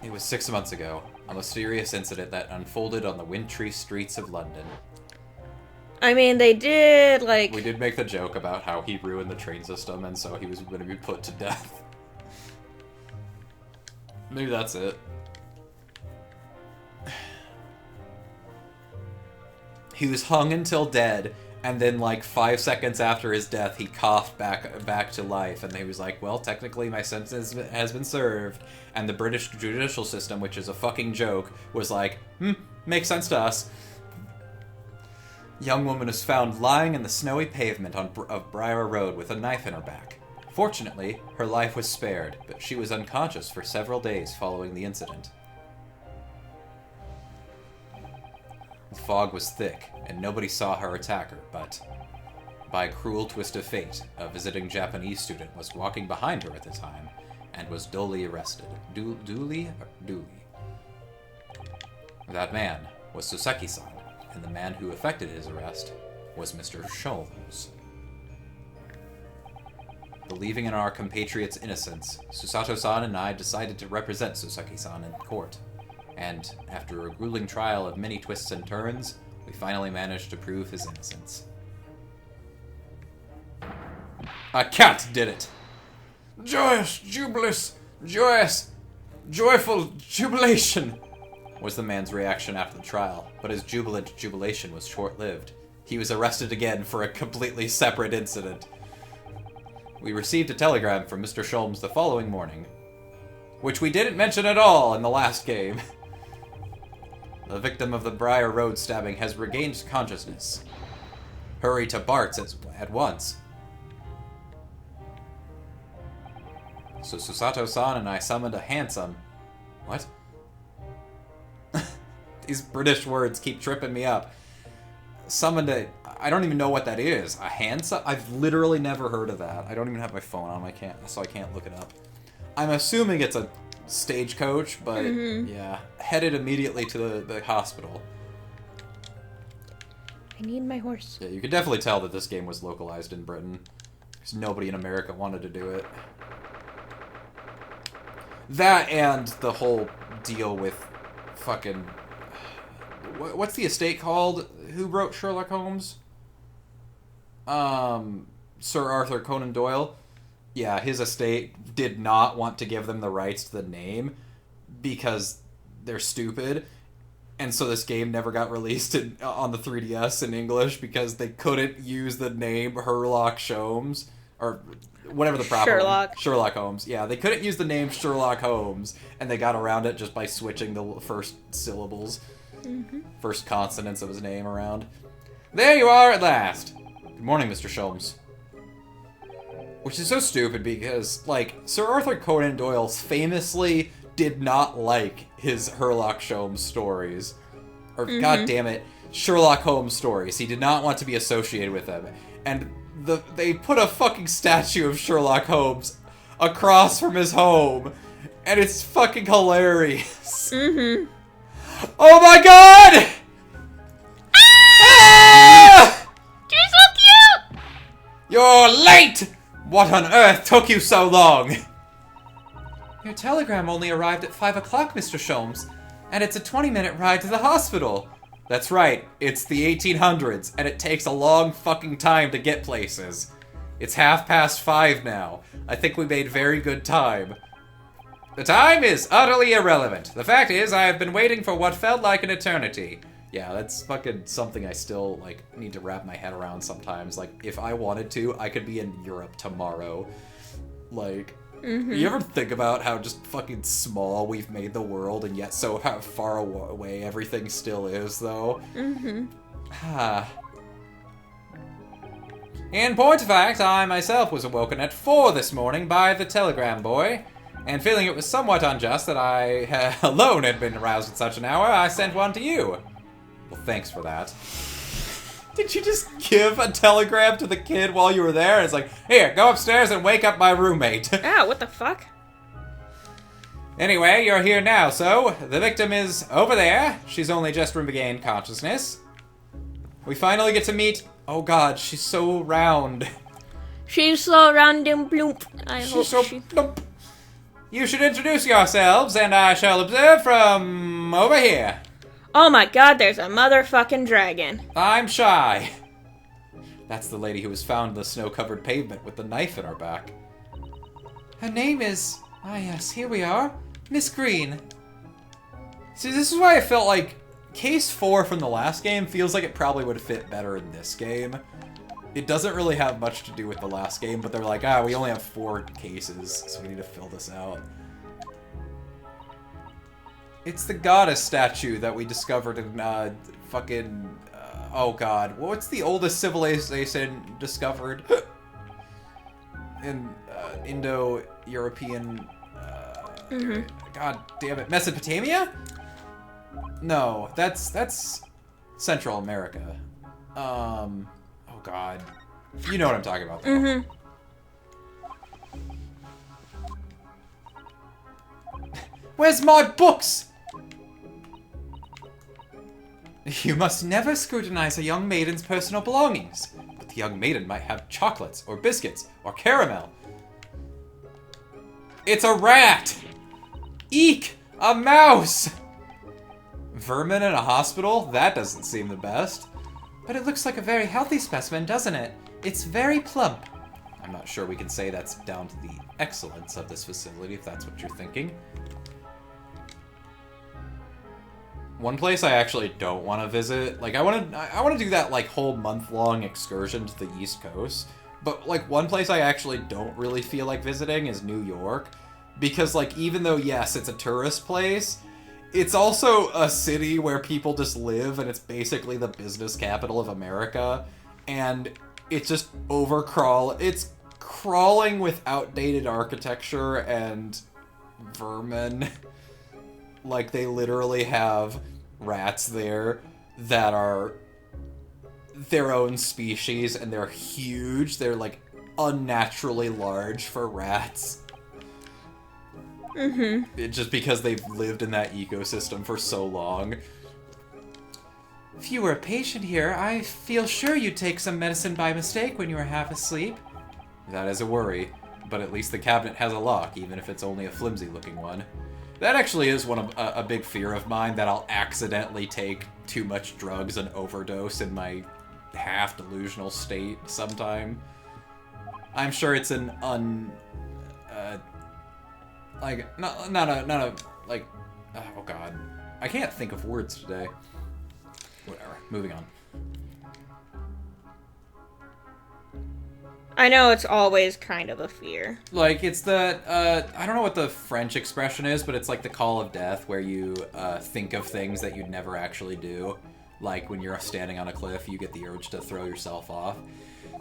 It was 6 months ago, a mysterious incident that unfolded on the wintry streets of London. I mean, they did, like... We did make the joke about how he ruined the train system, and so he was going to be put to death. Maybe that's it. He was hung until dead, and then, like, 5 seconds after his death, he coughed back to life, and he was like, well, technically my sentence has been served. And the British judicial system, which is a fucking joke, was like, makes sense to us. Young woman was found lying in the snowy pavement of Briar Road with a knife in her back. Fortunately, her life was spared, but she was unconscious for several days following the incident. The fog was thick, and nobody saw her attacker, but by a cruel twist of fate, a visiting Japanese student was walking behind her at the time and was duly arrested. Duly? That man was Suseki-san, and the man who effected his arrest was Mr. Sholmes. Believing in our compatriot's innocence, Susato-san and I decided to represent Suseki-san in court. And, after a grueling trial of many twists and turns, we finally managed to prove his innocence. A cat did it! Joyous, joyful jubilation! Was the man's reaction after the trial, but his jubilant jubilation was short-lived. He was arrested again for a completely separate incident. We received a telegram from Mr. Sholmes the following morning, which we didn't mention at all in the last game. The victim of the Briar Road stabbing has regained consciousness. Hurry to Bart's at once. So Susato-san and I summoned a handsome... What? These British words keep tripping me up. Summoned a... I don't even know what that is. A handsome... I've literally never heard of that. I don't even have my phone on, so I can't look it up. I'm assuming it's a stagecoach, but yeah. Headed immediately to the hospital. I need my horse. Yeah, you could definitely tell that this game was localized in Britain. Because nobody in America wanted to do it. That and the whole deal with fucking... What's the estate called? Who wrote Sherlock Holmes? Sir Arthur Conan Doyle. Yeah, his estate did not want to give them the rights to the name because they're stupid. And so this game never got released on the 3DS in English because they couldn't use the name Sherlock Holmes. Or whatever the proper Sherlock Holmes. Yeah, they couldn't use the name Sherlock Holmes, and they got around it just by switching the first syllables. First consonants of his name around. There you are at last! Good morning, Mr. Sholmes. Which is so stupid because, like, Sir Arthur Conan Doyle famously did not like his Sherlock Holmes stories. Or, god damn it, Sherlock Holmes stories. He did not want to be associated with them. And they put a fucking statue of Sherlock Holmes across from his home. And it's fucking hilarious. Oh my god! Ah! You're so cute! You're late! What on earth took you so long? Your telegram only arrived at 5 o'clock, Mr. Sholmes, and it's a 20-minute ride to the hospital. That's right, it's the 1800s, and it takes a long fucking time to get places. It's 5:30 now. I think we made very good time. The time is utterly irrelevant. The fact is, I have been waiting for what felt like an eternity. Yeah, that's fucking something I still, like, need to wrap my head around sometimes. Like, if I wanted to, I could be in Europe tomorrow. Like, you ever think about how just fucking small we've made the world, and yet so how far away everything still is, though? In point of fact, I myself was awoken at 4 this morning by the telegram boy. And feeling it was somewhat unjust that I alone had been aroused at such an hour, I sent one to you. Well, thanks for that. Did you just give a telegram to the kid while you were there? It's like, here, go upstairs and wake up my roommate. Ah, what the fuck? Anyway, you're here now, so the victim is over there. She's only just regained consciousness. We finally get to meet... Oh god, she's so round. She's so round and plump. I hope She's so she... plump. You should introduce yourselves, and I shall observe from over here. Oh my god, there's a motherfucking dragon. I'm Shy. That's the lady who was found in the snow-covered pavement with the knife in her back. Her name is... Ah yes, here we are. Miss Green. See, this is why I felt like Case 4 from the last game feels like it probably would fit better in this game. It doesn't really have much to do with the last game, but they're like, we only have 4 cases, so we need to fill this out. It's the goddess statue that we discovered in, oh god, what's the oldest civilization discovered? In, Indo-European, god damn it, Mesopotamia? No, that's Central America. Oh god. You know what I'm talking about, though. Where's my books? You must never scrutinize a young maiden's personal belongings. But the young maiden might have chocolates, or biscuits, or caramel. It's a rat! Eek! A mouse! Vermin in a hospital? That doesn't seem the best. But it looks like a very healthy specimen, doesn't it? It's very plump. I'm not sure we can say that's down to the excellence of this facility, if that's what you're thinking. One place I actually don't want to visit, like I want to do that like whole month-long excursion to the East Coast, but like one place I actually don't really feel like visiting is New York, because like even though yes, it's a tourist place, it's also a city where people just live, and it's basically the business capital of America, and it's just it's crawling with outdated architecture and vermin. Like, they literally have rats there that are their own species, and they're huge. They're, like, unnaturally large for rats. Just because they've lived in that ecosystem for so long. If you were a patient here, I feel sure you'd take some medicine by mistake when you were half asleep. That is a worry, but at least the cabinet has a lock, even if it's only a flimsy-looking one. That actually is a big fear of mine, that I'll accidentally take too much drugs and overdose in my half-delusional state sometime. I'm sure it's an oh god. I can't think of words today. Whatever, moving on. I know it's always kind of a fear. Like, it's the, I don't know what the French expression is, but it's like the call of death, where you think of things that you'd never actually do. Like, when you're standing on a cliff, you get the urge to throw yourself off.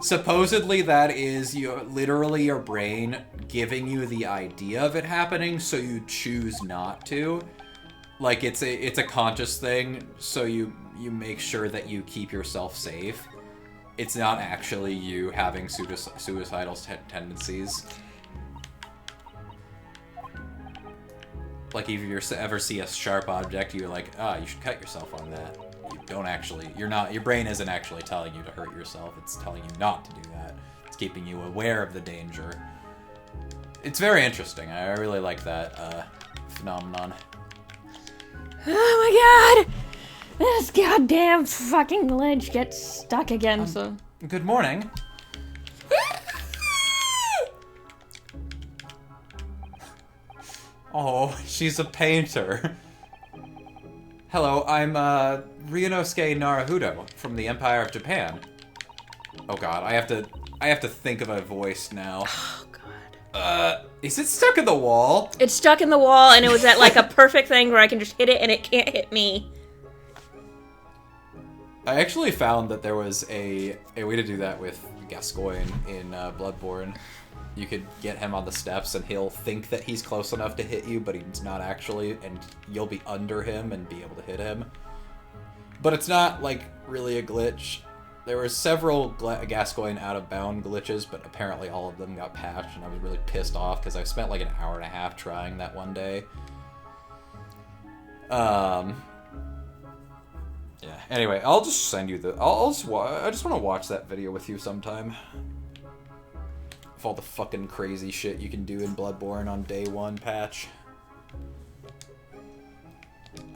Supposedly that is literally your brain giving you the idea of it happening, so you choose not to. Like, it's a conscious thing, so you make sure that you keep yourself safe. It's not actually you having suicidal tendencies. Like, if you ever see a sharp object, you're like, you should cut yourself on that. You don't actually, your brain isn't actually telling you to hurt yourself, it's telling you not to do that. It's keeping you aware of the danger. It's very interesting. I really like that phenomenon. Oh my god! This goddamn fucking ledge gets stuck again, so... Good morning. Oh, she's a painter. Hello, I'm, Ryunosuke Naruhodo from the Empire of Japan. Oh god, I have to think of a voice now. Oh god. Is it stuck in the wall? It's stuck in the wall, and it was at, like, a perfect thing where I can just hit it, and it can't hit me. I actually found that there was a way to do that with Gascoigne in Bloodborne. You could get him on the steps, and he'll think that he's close enough to hit you, but he's not actually, and you'll be under him and be able to hit him. But it's not, like, really a glitch. There were several Gascoigne out-of-bound glitches, but apparently all of them got patched, and I was really pissed off, because I spent like an hour and a half trying that one day. Yeah, anyway, I'll just send you the... I just want to watch that video with you sometime. of all the fucking crazy shit you can do in Bloodborne on day 1 patch.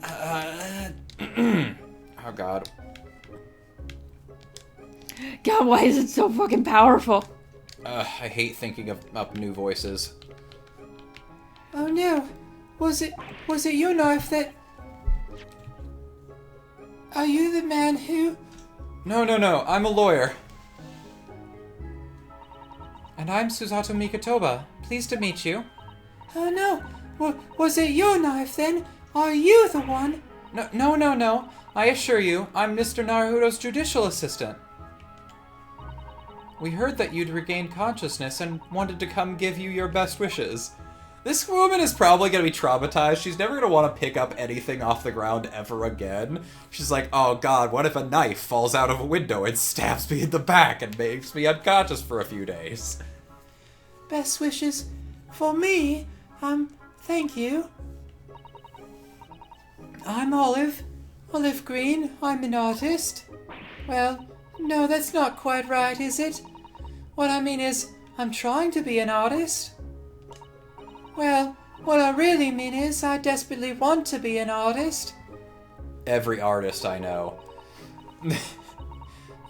Oh god. God, why is it so fucking powerful? I hate thinking of up new voices. Oh no, was it your knife that... Are you the man who... No, I'm a lawyer. And I'm Susato Mikotoba. Pleased to meet you. Oh no, was it your knife then? Are you the one? No. I assure you, I'm Mr. Naruto's judicial assistant. We heard that you'd regained consciousness and wanted to come give you your best wishes. This woman is probably going to be traumatized. She's never going to want to pick up anything off the ground ever again. She's like, oh god, what if a knife falls out of a window and stabs me in the back and makes me unconscious for a few days? Best wishes for me? Thank you. I'm Olive Green. I'm an artist. Well, no, that's not quite right, is it? What I mean is, I'm trying to be an artist. Well, what I really mean is, I desperately want to be an artist. Every artist I know.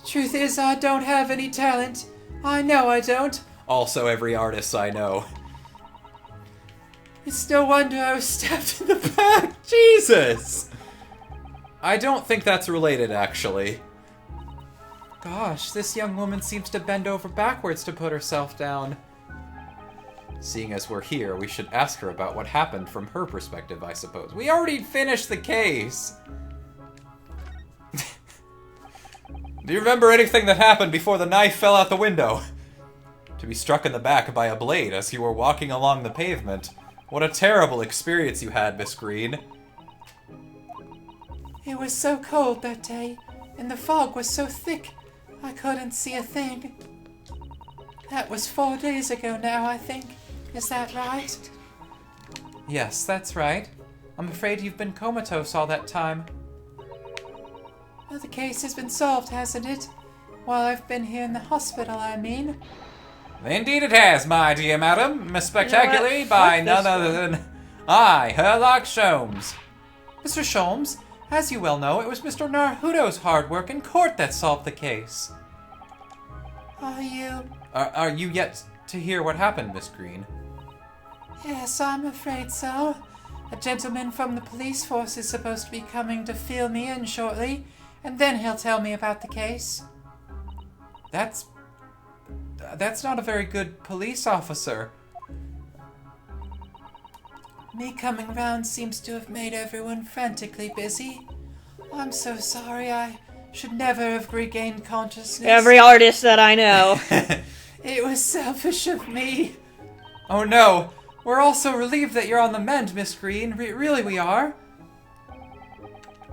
Truth is, I don't have any talent. I know I don't. Also every artist I know. It's no wonder I was stabbed in the back. Jesus! I don't think that's related, actually. Gosh, this young woman seems to bend over backwards to put herself down. Seeing as we're here, we should ask her about what happened from her perspective, I suppose. We already finished the case! Do you remember anything that happened before the knife fell out the window? To be struck in the back by a blade as you were walking along the pavement. What a terrible experience you had, Miss Green. It was so cold that day, and the fog was so thick, I couldn't see a thing. That was 4 days ago now, I think. Is that right? Yes, that's right. I'm afraid you've been comatose all that time. Well, the case has been solved, hasn't it? While I've been here in the hospital, I mean. Indeed it has, my dear madam. Spectacularly by none other than I, Herlock Sholmes. Mr. Sholmes, as you well know, it was Mr. Naruto's hard work in court that solved the case. Are you yet to hear what happened, Miss Green? Yes, I'm afraid so. A gentleman from the police force is supposed to be coming to fill me in shortly, and then he'll tell me about the case. That's not a very good police officer. Me coming round seems to have made everyone frantically busy. I'm so sorry. I should never have regained consciousness. Every artist that I know. It was selfish of me. Oh no! We're all so relieved that you're on the mend, Miss Green. Really we are.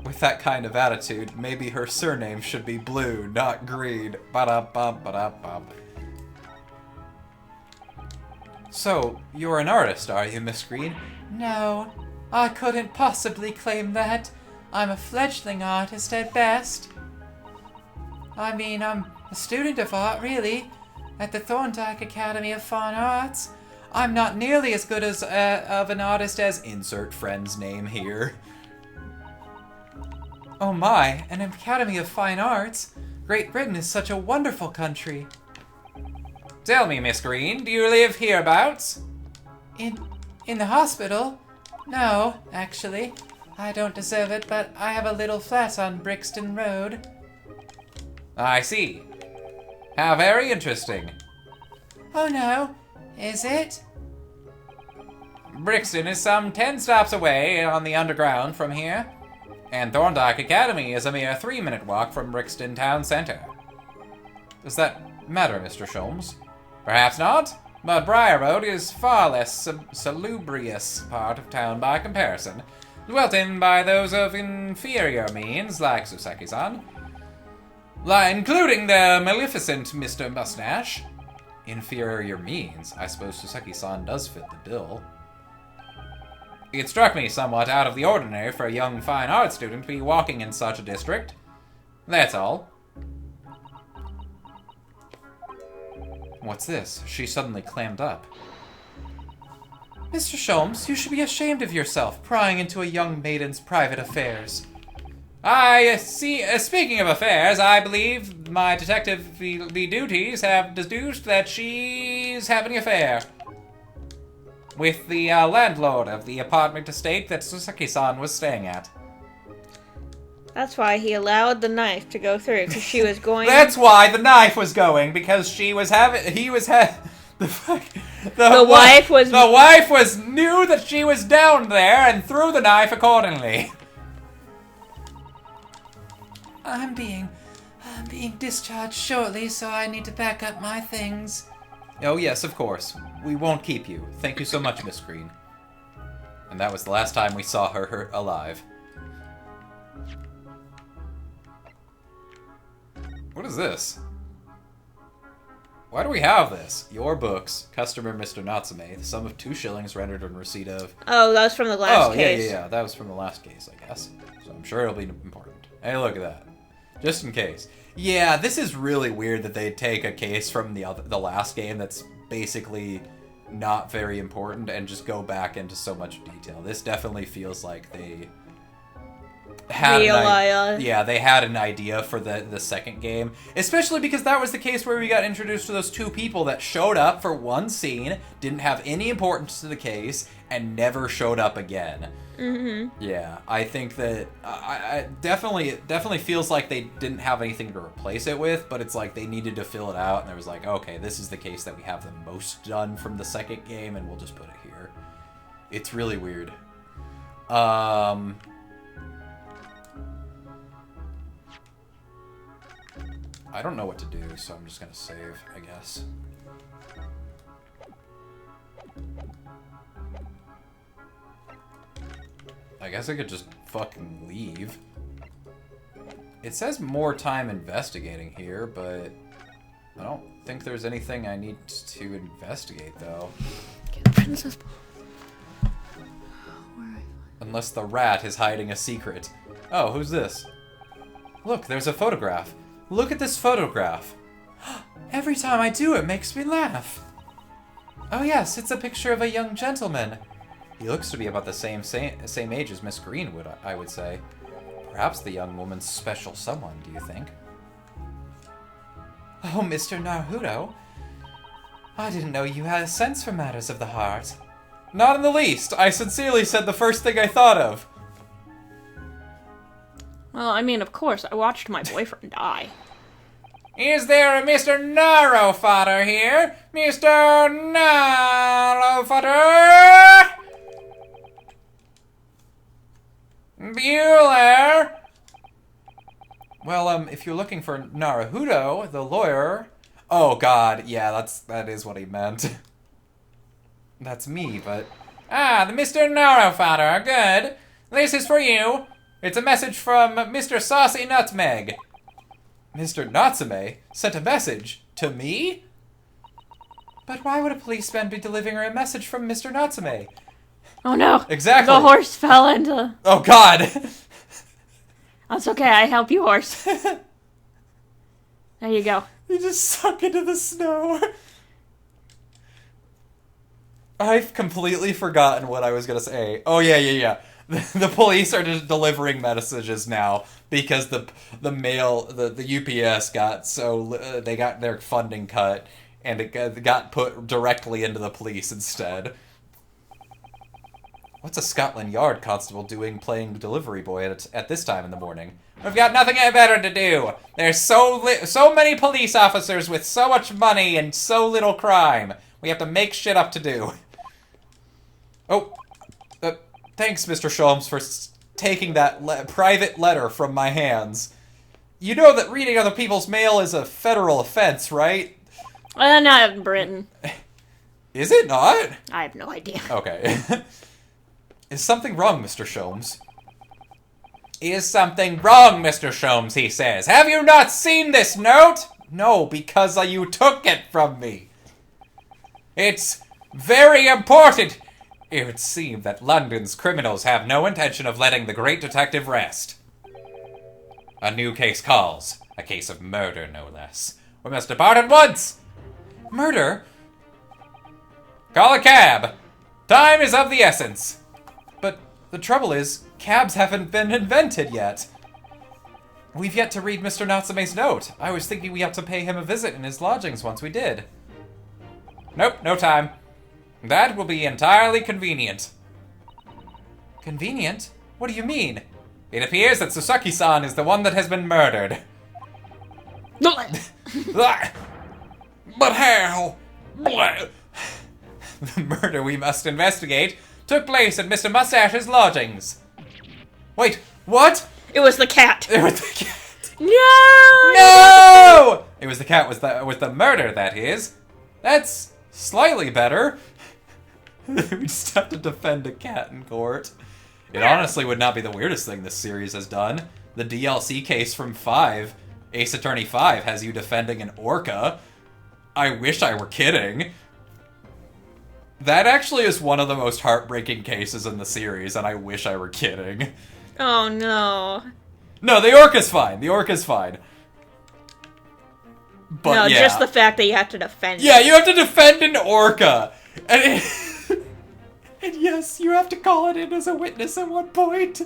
With that kind of attitude, maybe her surname should be Blue, not Green. Ba-da-bum, ba-da-bum. So, you're an artist, are you, Miss Green? No, I couldn't possibly claim that. I'm a fledgling artist at best. I mean, I'm a student of art, really, at the Thorndike Academy of Fine Arts. I'm not nearly as good as of an artist as... Insert friend's name here. Oh my, an Academy of Fine Arts? Great Britain is such a wonderful country. Tell me, Miss Green, do you live hereabouts? In the hospital? No, actually. I don't deserve it, but I have a little flat on Brixton Road. I see. How very interesting. Oh no, is it? Brixton is some 10 stops away on the underground from here, and Thorndike Academy is a mere 3-minute walk from Brixton Town Centre. Does that matter, Mr. Sholmes? Perhaps not, but Briar Road is far less salubrious part of town by comparison, dwelt in by those of inferior means, like Suseki-san, including the maleficent Mr. Mustache. Inferior means? I suppose Suseki-san does fit the bill. It struck me somewhat out of the ordinary for a young fine art student to be walking in such a district. That's all. What's this? She suddenly clammed up. Mr. Sholmes, you should be ashamed of yourself, prying into a young maiden's private affairs. I see. Speaking of affairs, I believe my detective duties have deduced that she's having an affair with the landlord of the apartment estate that Susaki-san was staying at. That's why he allowed the knife to go through, because she was going... That's why the knife was going, because she was having... He was the wife was... The wife knew that she was down there and threw the knife accordingly. I'm being discharged shortly, so I need to pack up my things. Oh yes, of course. We won't keep you. Thank you so much, Miss Green. And that was the last time we saw her alive. What is this? Why do we have this? Your books, customer Mr. Natsume, the sum of 2 shillings rendered in receipt of... Oh, that was from the last case. Yeah, that was from the last case, I guess. So I'm sure it'll be important. Hey, look at that. Just in case. Yeah, this is really weird that they take a case from the last game that's basically not very important and just go back into so much detail. This definitely feels like they had they had an idea for the second game, especially because that was the case where we got introduced to those 2 people that showed up for one scene, didn't have any importance to the case, and never showed up again. Mm-hmm. Yeah, I think that it definitely feels like they didn't have anything to replace it with, but it's like they needed to fill it out, and there was like, okay, this is the case that we have the most done from the second game, and we'll just put it here. It's really weird. I don't know what to do, so I'm just gonna save, I guess. I guess I could just fucking leave. It says more time investigating here, but I don't think there's anything I need to investigate, though. Get the princess. Unless the rat is hiding a secret. Oh, who's this? Look, there's a photograph. Look at this photograph. Every time I do, it makes me laugh. Oh yes, it's a picture of a young gentleman. He looks to be about the same age as Miss Green would, I would say. Perhaps the young woman's special someone, do you think? Oh, Mr. Naruto. I didn't know you had a sense for matters of the heart. Not in the least. I sincerely said the first thing I thought of. Well, I mean, of course, I watched my boyfriend die. Is there a Mr. Narofader here? Mr. Narofader? Bueller? Well, if you're looking for Naruto, the lawyer... Oh, God, yeah, that is what he meant. That's me, but... Ah, the Mr. Narofader, good. This is for you. It's a message from Mr. Saucy NUTMEG. Mr. Natsume sent a message to me? But why would a policeman be delivering a message from Mr. Natsume? Oh no! Exactly! The horse fell into... Oh God! That's okay, I help you, horse. There you go. You just sunk into the snow. I've completely forgotten what I was gonna say. Oh yeah. The police are just delivering messages now because the mail, the UPS got they got their funding cut and it got put directly into the police instead. What's a Scotland Yard constable doing playing delivery boy at this time in the morning? We've got nothing better to do. There's so many police officers with so much money and so little crime. We have to make shit up to do. Oh. Thanks, Mr. Sholmes, for taking that private letter from my hands. You know that reading other people's mail is a federal offense, right? Not in Britain. Is it not? I have no idea. Okay. Is something wrong, Mr. Sholmes? Is something wrong, Mr. Sholmes, he says. Have you not seen this note? No, because you took it from me. It's very important. It would seem that London's criminals have no intention of letting the great detective rest. A new case calls. A case of murder, no less. We must depart at once. Murder? Call a cab! Time is of the essence! But the trouble is, cabs haven't been invented yet. We've yet to read Mr. Natsume's note. I was thinking we ought to pay him a visit in his lodgings once we did. Nope, no time. That will be entirely convenient. Convenient? What do you mean? It appears that Sasaki-san is the one that has been murdered. But how? The murder we must investigate took place at Mr. Mustache's lodgings. Wait, what? It was the cat. It was the cat. No! No! It was the cat with the murder, that is. That's slightly better. We just have to defend a cat in court. It honestly would not be the weirdest thing this series has done. The DLC case from 5, Ace Attorney 5, has you defending an orca. I wish I were kidding. That actually is one of the most heartbreaking cases in the series, and I wish I were kidding. Oh, no. No, the orca's fine. The orca's fine. But no, yeah. just the fact that you have to defend Yeah, it. you have to defend an orca. And, and yes, you have to call it in as a witness at one point.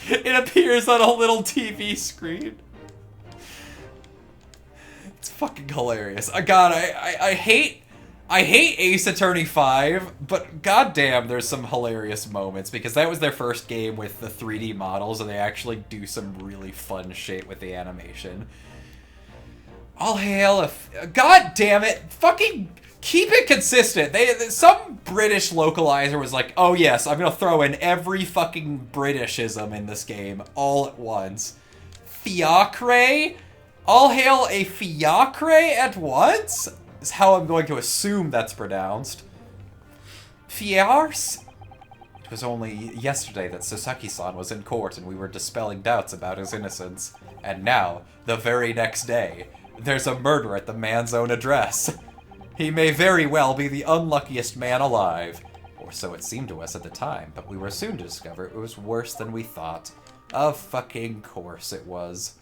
It appears on a little TV screen. It's fucking hilarious. God, I hate Ace Attorney 5, but goddamn, there's some hilarious moments, because that was their first game with the 3D models, and they actually do some really fun shit with the animation. All hail God damn it! Fucking keep it consistent. Some British localizer was like, oh yes, I'm gonna throw in every fucking Britishism in this game all at once. Fiacre? All hail a fiacre at once? Is how I'm going to assume that's pronounced. Fiars? It was only yesterday that Sasaki-san was in court and we were dispelling doubts about his innocence. And now, the very next day, there's a murder at the man's own address. He may very well be the unluckiest man alive. Or so it seemed to us at the time, but we were soon to discover it was worse than we thought. Of fucking course it was.